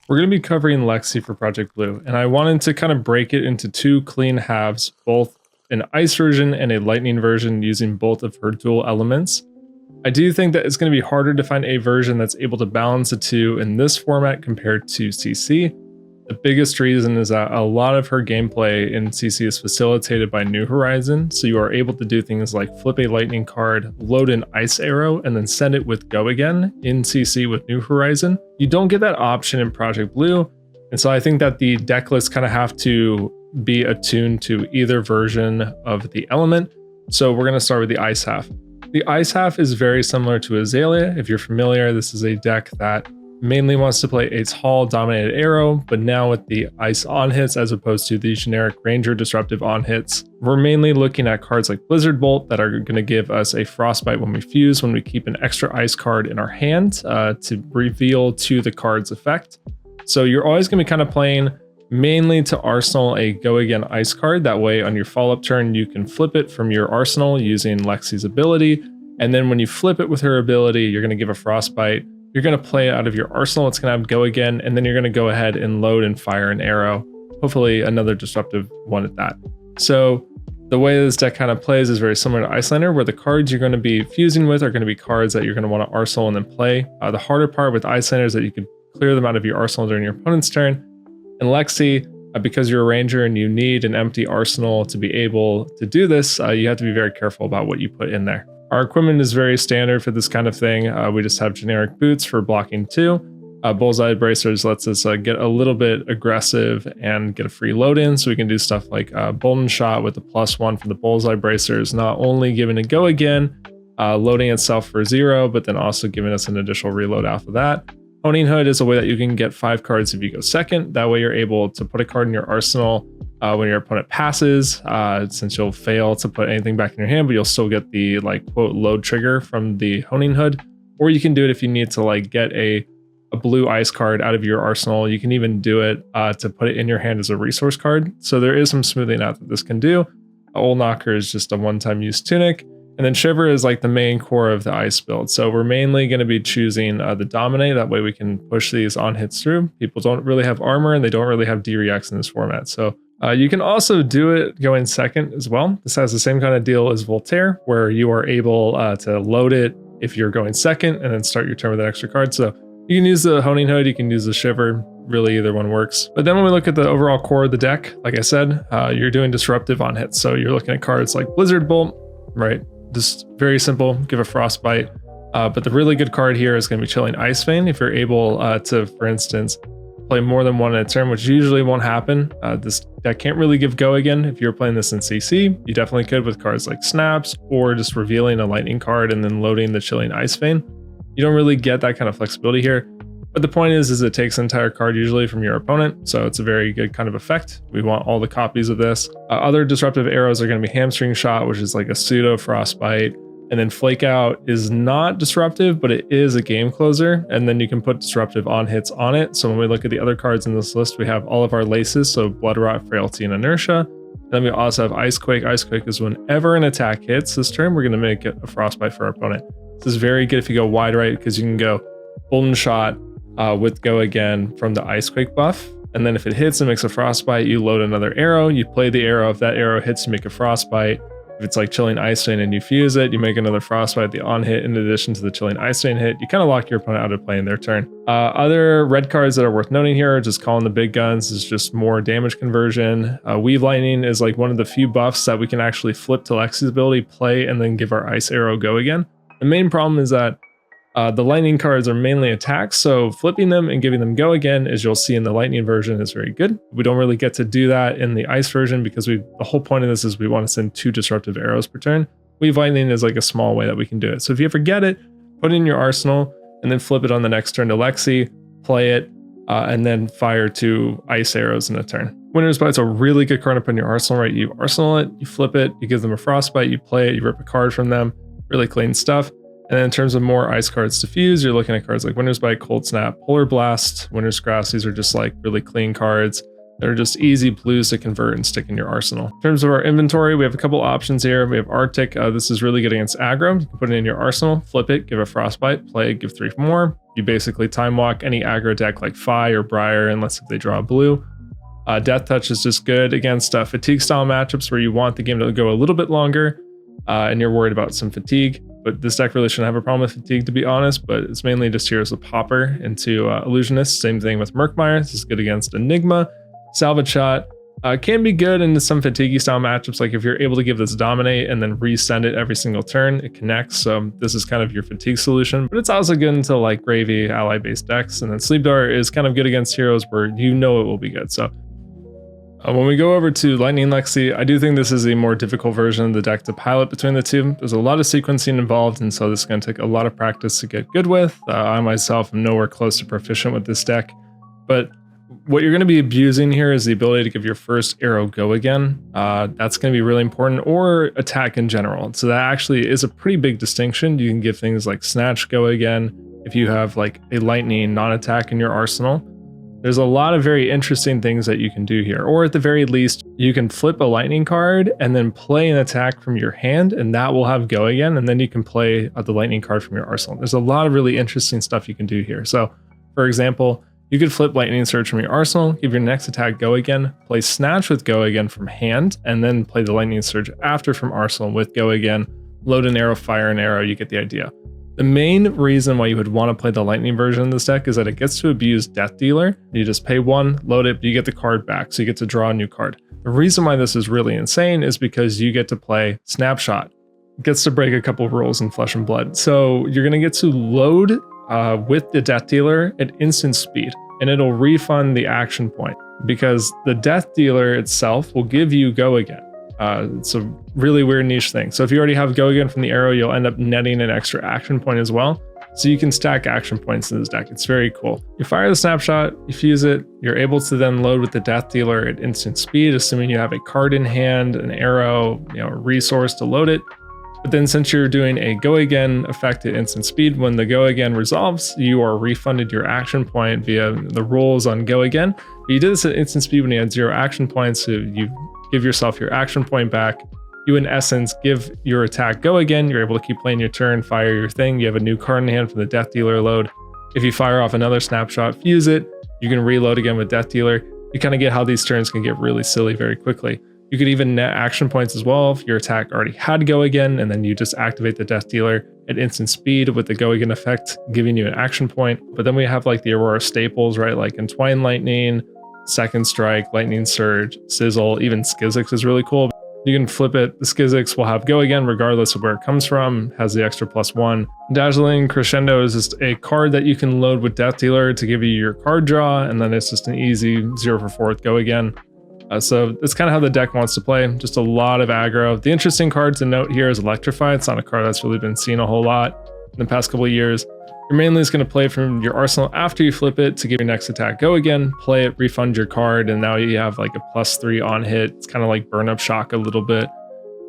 We're going to be covering Lexi for Project Blue, and I wanted to kind of break it into two clean halves, both an ice version and a lightning version using both of her dual elements. I do think that it's going to be harder to find a version that's able to balance the two in this format compared to CC. The biggest reason is that a lot of her gameplay in CC is facilitated by New Horizon, so you are able to do things like flip a lightning card, load an ice arrow, and then send it with go again in CC with New Horizon. You don't get that option in Project Blue, and so I think that the deck lists kind of have to be attuned to either version of the element. So we're going to start with the ice half. The ice half is very similar to Azalea. If you're familiar, this is a deck that mainly wants to play a tall dominated arrow, but now with the ice on hits as opposed to the generic ranger disruptive on hits. We're mainly looking at cards like Blizzard Bolt that are going to give us a frostbite when we fuse, when we keep an extra ice card in our hand to reveal to the card's effect. So you're always going to be kind of playing mainly to arsenal a go again ice card. That way on your follow-up turn, you can flip it from your arsenal using Lexi's ability. And then when you flip it with her ability, you're going to give a frostbite. You're going to play it out of your arsenal. It's going to have go again, and then you're going to go ahead and load and fire an arrow. Hopefully another disruptive one at that. So the way this deck kind of plays is very similar to Icelander, where the cards you're going to be fusing with are going to be cards that you're going to want to arsenal and then play. The harder part with Icelander is that you can clear them out of your arsenal during your opponent's turn. And Lexi, because you're a ranger and you need an empty arsenal to be able to do this, you have to be very careful about what you put in there. Our equipment is very standard for this kind of thing. We just have generic boots for blocking 2. Bullseye bracers lets us get a little bit aggressive and get a free load in, so we can do stuff like Bolden Shot with the +1 from the bullseye bracers, not only giving a go again, loading itself for 0, but then also giving us an additional reload off of that. Honing Hood is a way that you can get 5 cards if you go second. That way you're able to put a card in your arsenal when your opponent passes, since you'll fail to put anything back in your hand, but you'll still get the quote load trigger from the Honing Hood. Or you can do it if you need to get a blue ice card out of your arsenal. You can even do it to put it in your hand as a resource card. So there is some smoothing out that this can do. Old Knocker is just a one-time use tunic. And then Shiver is the main core of the ice build. So we're mainly going to be choosing the Dominate. That way we can push these on hits through. People don't really have armor and they don't really have D-Reacts in this format. So you can also do it going second as well. This has the same kind of deal as Voltaire, where you are able to load it if you're going second and then start your turn with an extra card. So you can use the Honing Hood, you can use the Shiver. Really, either one works. But then when we look at the overall core of the deck, like I said, you're doing disruptive on hits. So you're looking at cards like Blizzard Bolt, right? Just very simple, give a frostbite. But the really good card here is going to be Chilling Ice Vein. If you're able to, for instance, play more than one in a turn, which usually won't happen. This deck can't really give go again. If you're playing this in CC, you definitely could with cards like Snaps or just revealing a lightning card and then loading the Chilling Ice Vein. You don't really get that kind of flexibility here. But the point is it takes an entire card usually from your opponent, so it's a very good kind of effect. We want all the copies of this. Other disruptive arrows are going to be Hamstring Shot, which is like a pseudo frostbite, and then Flake Out is not disruptive, but it is a game closer, and then you can put disruptive on hits on it. So when we look at the other cards in this list, we have all of our laces, so Blood Rot, Frailty, and Inertia. Then we also have Icequake. Icequake is whenever an attack hits this turn, we're going to make it a frostbite for our opponent. This is very good if you go wide right, because you can go Bolden Shot, with go again from the Icequake buff, and then if it hits and makes a frostbite, you load another arrow, you play the arrow. If that arrow hits, you make a frostbite. If it's like Chilling Ice Vein and you fuse it, you make another frostbite, the on hit in addition to the Chilling Ice Vein hit. You kind of lock your opponent out of playing their turn. Other red cards that are worth noting here are just Calling the Big Guns is just more damage conversion. Weave Lightning is one of the few buffs that we can actually flip to Lexi's ability, play, and then give our ice arrow go again. The main problem is that the lightning cards are mainly attacks, so flipping them and giving them go again, as you'll see in the lightning version, is very good. We don't really get to do that in the ice version because the whole point of this is we want to send 2 disruptive arrows per turn. Weave Lightning is a small way that we can do it. So if you ever get it, put it in your arsenal and then flip it on the next turn to Lexi, play it, and then fire 2 ice arrows in a turn. Winter's Bite's a really good card to put in your arsenal, right? You arsenal it, you flip it, you give them a frostbite, you play it, you rip a card from them. Really clean stuff. And then in terms of more ice cards to fuse, you're looking at cards like Winter's Bite, Cold Snap, Polar Blast, Winter's Grasp. These are just really clean cards. They're just easy blues to convert and stick in your arsenal. In terms of our inventory, we have a couple options here. We have Arctic. This is really good against aggro. You can put it in your arsenal, flip it, give a Frostbite, play it, give 3 more. You basically time walk any aggro deck like Fi or Briar, unless if they draw a blue. Death Touch is just good against fatigue style matchups where you want the game to go a little bit longer and you're worried about some fatigue. But this deck really shouldn't have a problem with fatigue, to be honest, but it's mainly just here as a popper into Illusionist. Same thing with Murkmire. This is good against Enigma. Salvage Shot can be good into some fatigue style matchups, like if you're able to give this Dominate and then resend it every single turn, it connects. So this is kind of your fatigue solution, but it's also good into like Gravy ally based decks. And then Sleep Dart is kind of good against heroes where you know it will be good. So when we go over to Lightning Lexi, I do think this is a more difficult version of the deck to pilot between the two. There's a lot of sequencing involved, and so this is going to take a lot of practice to get good with. I myself am nowhere close to proficient with this deck, but what you're going to be abusing here is the ability to give your first arrow go again. That's going to be really important, or attack in general. So that actually is a pretty big distinction. You can give things like Snatch go again if you have like a lightning non-attack in your arsenal. There's a lot of very interesting things that you can do here, or at the very least, you can flip a lightning card and then play an attack from your hand, and that will have go again, and then you can play the lightning card from your arsenal. There's a lot of really interesting stuff you can do here. So, for example, you could flip Lightning Surge from your arsenal, give your next attack go again, play Snatch with go again from hand, and then play the Lightning Surge after from arsenal with go again, load an arrow, fire an arrow, you get the idea. The main reason why you would want to play the lightning version of this deck is that it gets to abuse Death Dealer. You just pay 1, load it, but you get the card back, so you get to draw a new card. The reason why this is really insane is because you get to play Snapshot. It gets to break a couple rules in Flesh and Blood. So you're going to get to load with the Death Dealer at instant speed, and it'll refund the action point because the Death Dealer itself will give you go again. It's a really weird niche thing. So if you already have go again from the arrow, you'll end up netting an extra action point as well. So you can stack action points in this deck. It's very cool. You fire the Snapshot, you fuse it, you're able to then load with the Death Dealer at instant speed, assuming you have a card in hand, an arrow, a resource to load it. But then since you're doing a go again effect at instant speed, when the go again resolves, you are refunded your action point via the rules on go again. But you did this at instant speed when you had 0 action points, so you give yourself your action point back. You, in essence, give your attack go again. You're able to keep playing your turn, fire your thing. You have a new card in hand from the Death Dealer load. If you fire off another Snapshot, fuse it, you can reload again with Death Dealer. You kind of get how these turns can get really silly very quickly. You could even net action points as well if your attack already had go again, and then you just activate the Death Dealer at instant speed with the go again effect, giving you an action point. But then we have like the Aurora staples, right? Like Entwine Lightning, Second Strike, Lightning Surge, Sizzle, even Skizzix is really cool. You can flip it. The Skizzix will have go again regardless of where it comes from, has the extra +1. Dazzling Crescendo is just a card that you can load with Death Dealer to give you your card draw, and then it's just an easy 0 for 4 with go again. So that's kind of how the deck wants to play, just a lot of aggro. The interesting card to note here is Electrify. It's not a card that's really been seen a whole lot in the past couple of years. You're mainly just going to play from your arsenal after you flip it to give your next attack go again, play it, refund your card, and now you have like a +3 on hit. It's kind of like Burn Up Shock a little bit.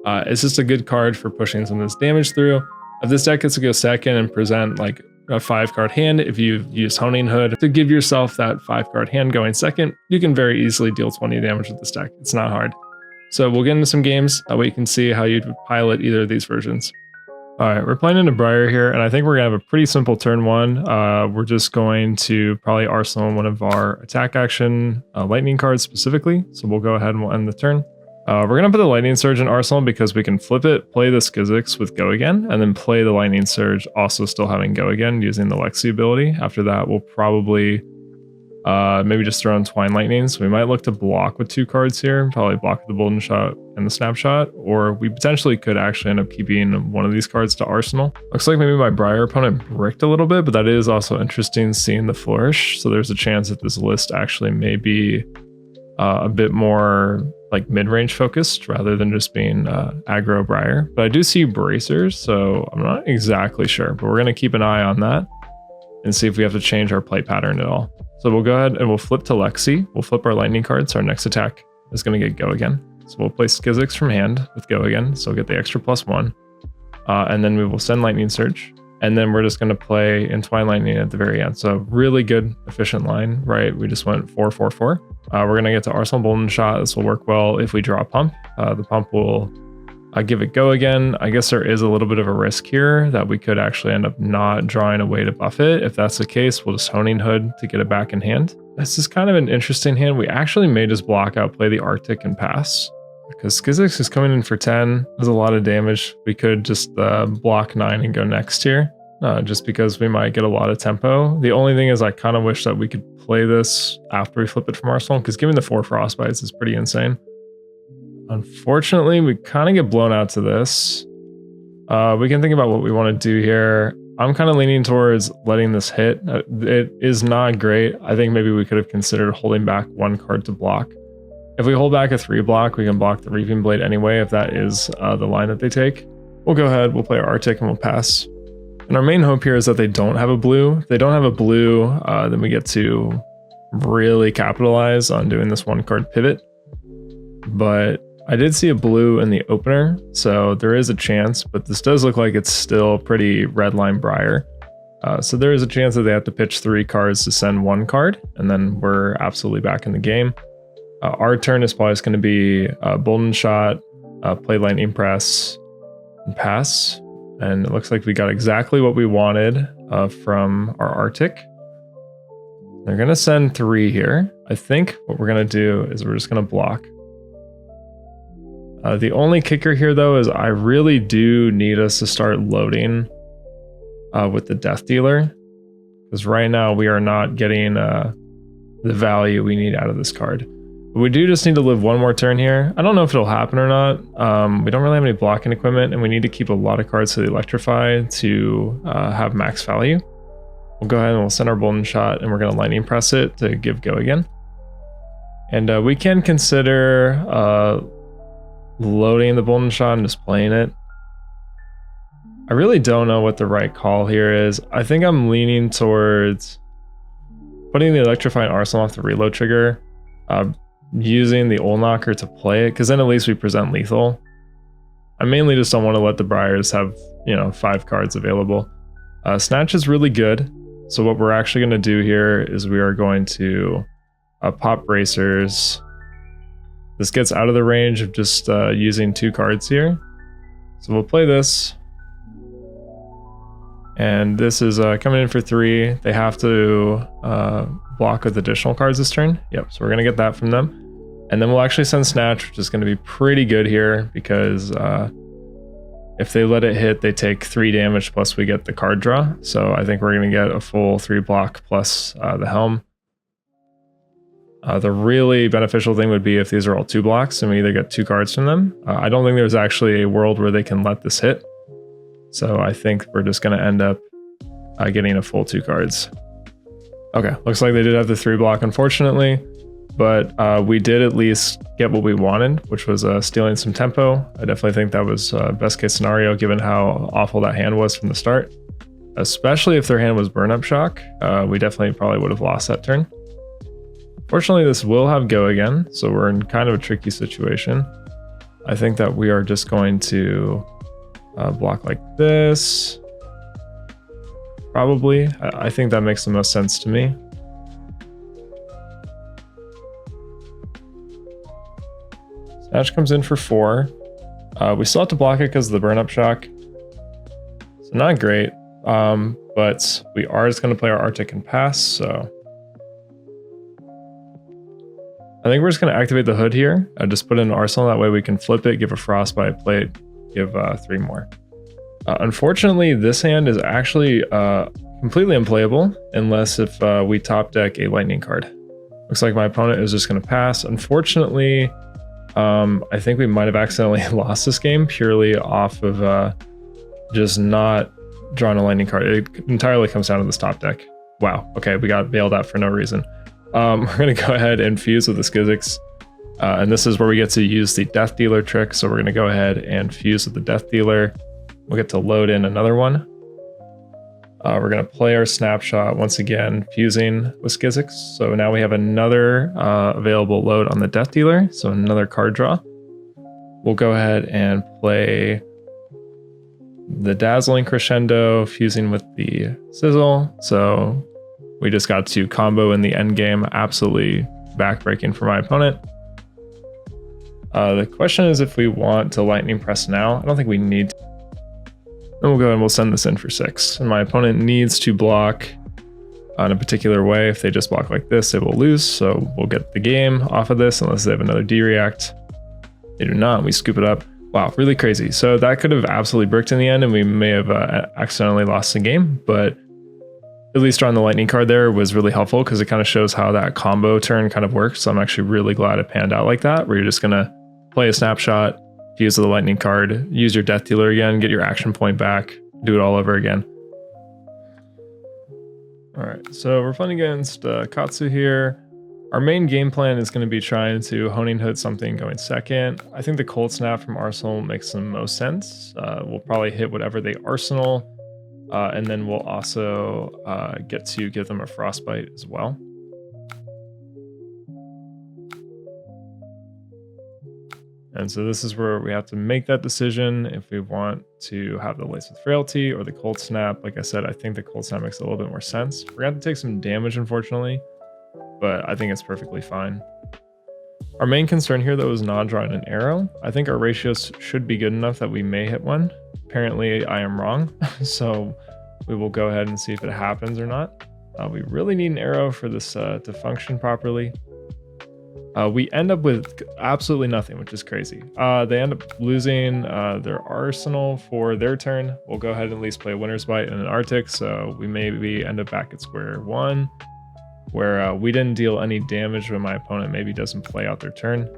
It's just a good card for pushing some of this damage through. If this deck gets to go second and present like a 5-card hand, if you use Honing Hood to give yourself that 5-card hand going second, you can very easily deal 20 damage with this deck. It's not hard. So we'll get into some games. That way you can see how you'd pilot either of these versions. All right, we're playing into Briar here, and I think we're gonna have a pretty simple turn one. We're just going to probably arsenal one of our attack action lightning cards specifically. So we'll go ahead and we'll end the turn. We're going to put the Lightning Surge in Arsenal because we can flip it, play the Skizzix with Go Again, and then play the Lightning Surge also still having Go Again using the Lexi ability. After that, we'll probably maybe just throw in Twine Lightning. So we might look to block with 2 cards here, probably block with the Bolden Shot and the Snapshot, or we potentially could actually end up keeping one of these cards to Arsenal. Looks like maybe my Briar opponent bricked a little bit, but that is also interesting seeing the Flourish. So there's a chance that this list actually may be a bit more like mid-range focused rather than just being aggro Briar. But I do see Bracers, so I'm not exactly sure, but we're going to keep an eye on that and see if we have to change our play pattern at all. So we'll go ahead and we'll flip to Lexi. We'll flip our lightning cards. So our next attack is going to get Go Again. So we'll play Skizzix from hand with Go Again, so we'll get the extra +1. And then we will send Lightning Surge. And then we're just going to play Entwine Lightning at the very end. So really good, efficient line, right? We just went 4-4-4. We're going to get to Arsenal Bolden Shot. This will work well if we draw a pump. The pump will give it go again. I guess there is a little bit of a risk here that we could actually end up not drawing a way to buff it. If that's the case, we'll just Honing Hood to get it back in hand. This is kind of an interesting hand. We actually may just block out, play the Arctic, and pass. Because Skizix is coming in for 10. There's a lot of damage. We could just block 9 and go next here. Just because we might get a lot of tempo. The only thing is I kind of wish that we could play this after we flip it from Arsenal. Because giving the 4 Frostbites is pretty insane. Unfortunately, we kind of get blown out to this. We can think about what we want to do here. I'm kind of leaning towards letting this hit. It is not great. I think maybe we could have considered holding back 1 card to block. If we hold back a 3 block, we can block the Reaping Blade anyway, if that is the line that they take. We'll go ahead, we'll play our Arctic, and we'll pass. And our main hope here is that they don't have a blue. If they don't have a blue, then we get to really capitalize on doing this 1 card pivot. But I did see a blue in the opener, so there is a chance, but this does look like it's still pretty Redline Briar. So there is a chance that they have to pitch 3 cards to send 1 card, and then we're absolutely back in the game. Our turn is probably going to be Bolden Shot, play Lightning Press, and pass. And it looks like we got exactly what we wanted from our Arctic. They're going to send 3 here. I think what we're going to do is we're just going to block. The only kicker here, though, is I really do need us to start loading with the Death Dealer. Because right now we are not getting the value we need out of this card. We do just need to live 1 more turn here. I don't know if it'll happen or not. We don't really have any blocking equipment, and we need to keep a lot of cards to the Electrify to have max value. We'll go ahead and we'll send our Bolden Shot, and we're going to Lightning Press it to give go again. And we can consider loading the Bolden Shot and just playing it. I really don't know what the right call here is. I think I'm leaning towards putting the Electrify and Arsenal off the reload trigger. Using the Old Knocker to play it, because then at least we present lethal. I mainly just don't want to let the Briars have, 5 cards available. Snatch is really good, so what we're actually going to do here is we are going to pop Bracers. This gets out of the range of just using 2 cards here. So we'll play this. And this is coming in for 3. They have to block with additional cards this turn. Yep, so we're going to get that from them. And then we'll actually send Snatch, which is going to be pretty good here because if they let it hit, they take 3 damage plus we get the card draw. So I think we're going to get a full 3 block plus the Helm. The really beneficial thing would be if these are all 2 blocks and we either get 2 cards from them. I don't think there's actually a world where they can let this hit. So I think we're just going to end up getting a full 2 cards. Okay, looks like they did have the 3 block, unfortunately. But we did at least get what we wanted, which was stealing some tempo. I definitely think that was best case scenario given how awful that hand was from the start. Especially if their hand was Burn Up Shock. We definitely probably would have lost that turn. Fortunately, this will have go again, so we're in kind of a tricky situation. I think that we are just going to block like this. Probably. I think that makes the most sense to me. Snatch comes in for 4. We still have to block it because of the Burn Up Shock. So not great. But we are just going to play our Arctic and pass, so I think we're just going to activate the Hood here. Just put in an Arsenal, that way we can flip it, give a Frostbite, play it, give 3 more. Unfortunately, this hand is actually completely unplayable unless if we top deck a Lightning card. Looks like my opponent is just going to pass. Unfortunately, I think we might have accidentally lost this game purely off of just not drawing a Lightning card. It entirely comes down to this top deck. Wow, okay, we got bailed out for no reason. We're going to go ahead and fuse with the Skizix. And this is where we get to use the Death Dealer trick. So we're going to go ahead and fuse with the Death Dealer. We'll get to load in another one. We're going to play our Snapshot once again, fusing with Skizix. So now we have another available load on the Death Dealer. So another card draw. We'll go ahead and play the Dazzling Crescendo fusing with the Sizzle. So we just got to combo in the end game. Absolutely backbreaking for my opponent. The question is if we want to Lightning Press now. I don't think we need to. Then we'll go and we'll send this in for 6. And my opponent needs to block in a particular way. If they just block like this, they will lose. So we'll get the game off of this unless they have another D-React. They do not, we scoop it up. Wow, really crazy. So that could have absolutely bricked in the end and we may have accidentally lost the game, but at least drawing the lightning card there was really helpful because it kind of shows how that combo turn kind of works. So I'm actually really glad it panned out like that, where you're just gonna play a snapshot, use the lightning card, use your death dealer again, get your action point back, do it all over again. All right, so we're playing against Katsu here. Our main game plan is going to be trying to Honing Hood something going second. I think the Cold Snap from Arsenal makes the most sense. We'll probably hit whatever they Arsenal, and then we'll also get to give them a Frostbite as well. And so this is where we have to make that decision if we want to have the Lace with Frailty or the Cold Snap. Like I said, I think the Cold Snap makes a little bit more sense. We're going to have to take some damage, unfortunately, but I think it's perfectly fine. Our main concern here, though, is not drawing an arrow. I think our ratios should be good enough that we may hit one. Apparently, I am wrong, so we will go ahead and see if it happens or not. We really need an arrow for this to function properly. We end up with absolutely nothing, which is crazy. They end up losing their Arsenal for their turn. We'll go ahead and at least play a Winter's Bite and an Arctic, so we maybe end up back at square one, where we didn't deal any damage when my opponent maybe doesn't play out their turn.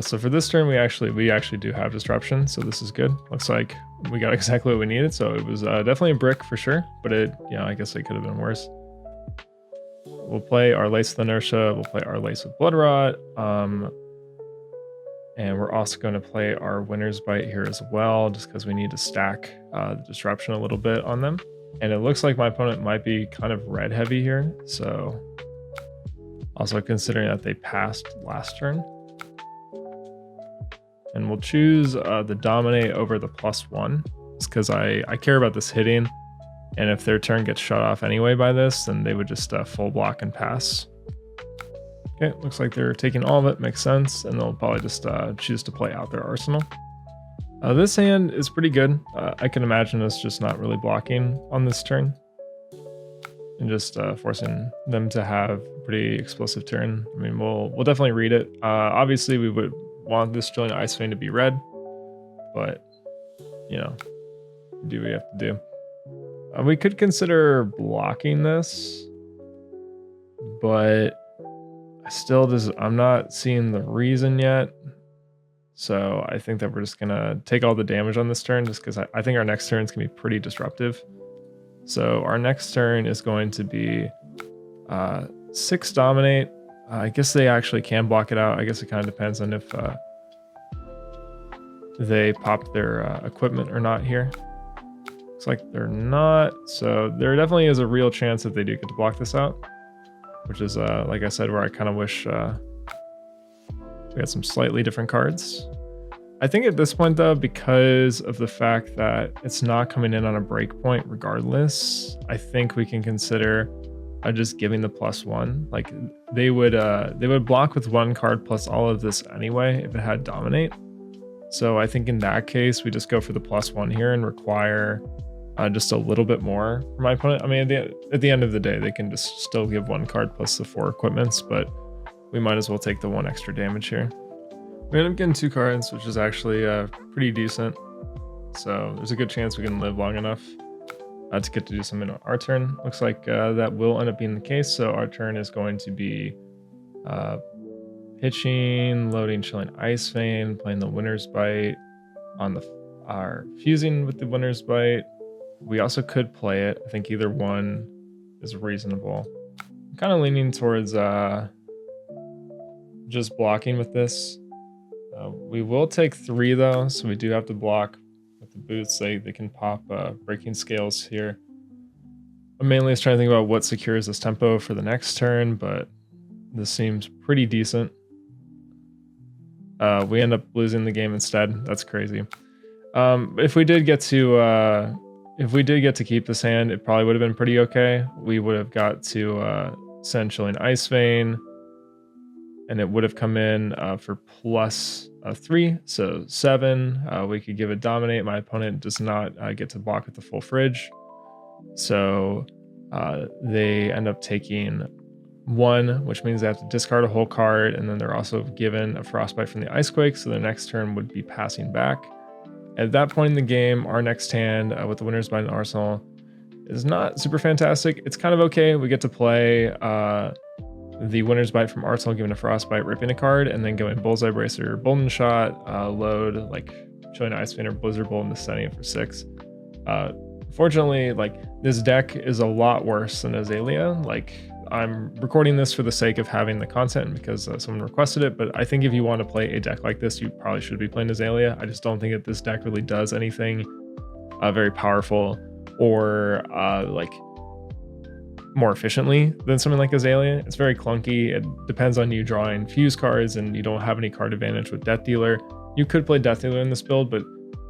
So for this turn, we actually do have Disruption, so this is good. Looks like we got exactly what we needed, so it was definitely a brick for sure, but I guess it could have been worse. We'll play our Lace with Inertia, we'll play our Lace with Blood Rot, and we're also going to play our Winter's Bite here as well, just because we need to stack the Disruption a little bit on them. And it looks like my opponent might be kind of red heavy here, so also considering that they passed last turn. And we'll choose the Dominate over the +1, just because I care about this hitting. And if their turn gets shut off anyway by this, then they would just full block and pass. Okay, looks like they're taking all of it, makes sense. And they'll probably just choose to play out their Arsenal. This hand is pretty good. I can imagine us just not really blocking on this turn. And just forcing them to have a pretty explosive turn. I mean, we'll definitely read it. Obviously, we would want this Drilling Ice Vein to be red. But, do what we have to do. We could consider blocking this, but I'm not seeing the reason yet. So I think that we're just gonna take all the damage on this turn, just because I think our next turn is gonna be pretty disruptive. So our next turn is going to be 6 Dominate. I guess they actually can block it out. I guess it kind of depends on if they pop their equipment or not here. Looks like they're not, so there definitely is a real chance that they do get to block this out, which is like I said, where I kind of wish we had some slightly different cards. I think at this point, though, because of the fact that it's not coming in on a breakpoint regardless, I think we can consider just giving the +1. Like they would block with 1 card plus all of this anyway if it had Dominate. So I think in that case, we just go for the +1 here and require just a little bit more for my opponent. I mean, at the end of the day, they can just still give 1 card plus the 4 equipments, but we might as well take the 1 extra damage here. We end up getting 2 cards, which is actually pretty decent. So there's a good chance we can live long enough to get to do something on our turn. Looks like that will end up being the case. So our turn is going to be pitching, loading, Chilling Ice Vein, playing the Winter's Bite on our fusing with the Winter's Bite. We also could play it. I think either one is reasonable. I'm kind of leaning towards just blocking with this. We will take 3 though, so we do have to block with the boots. They can pop breaking scales here. I'm mainly just trying to think about what secures this tempo for the next turn, but this seems pretty decent. We end up losing the game instead. That's crazy. If we did get to keep this hand, it probably would have been pretty okay. We would have got to send Chilling Ice Vein, and it would have come in for plus 3, so 7. We could give it Dominate. My opponent does not get to block with the full fridge, so they end up taking 1, which means they have to discard a whole card, and then they're also given a Frostbite from the Icequake, so their next turn would be passing back. At that point in the game, our next hand with the Winner's Bite and Arsenal is not super fantastic. It's kind of okay. We get to play the Winner's Bite from Arsenal, giving a Frostbite, ripping a card, and then going Bullseye Bracer, Bolden Shot, load, like Chilling Ice Vein or Blizzard Bolt, and sending it for 6. Fortunately, like, this deck is a lot worse than Azalea. Like, I'm recording this for the sake of having the content because someone requested it, but I think if you want to play a deck like this, you probably should be playing Azalea. I just don't think that this deck really does anything very powerful or like more efficiently than something like Azalea. It's very clunky. It depends on you drawing fuse cards, and you don't have any card advantage with Death Dealer. You could play Death Dealer in this build, but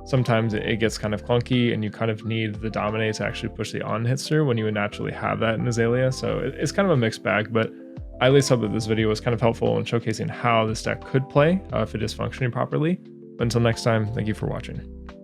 sometimes it gets kind of clunky, and you kind of need the Dominate to actually push the on hits through when you would naturally have that in Azalea. So it's kind of a mixed bag, but I at least hope that this video was kind of helpful in showcasing how this deck could play if it is functioning properly. But until next time, thank you for watching.